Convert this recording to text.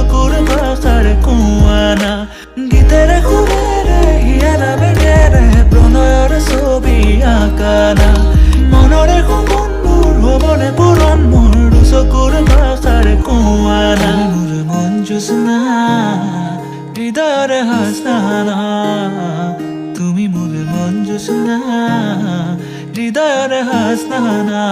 চকুৰ ভাষাৰ কোৱানা গীতেৰে সুৰেৰে হিয়াৰা বেগেৰে প্ৰণয়ৰ ছবি আঁকানা মনৰে সপোনবোৰ হ'বনে পূৰণ মোৰ চকুৰ ভাষাৰ কোৱানা মোৰ মন জোছনা হৃদয়ৰে হাসনা তুমি মোৰ মন জোছনা হৃদয়ৰে হাসনা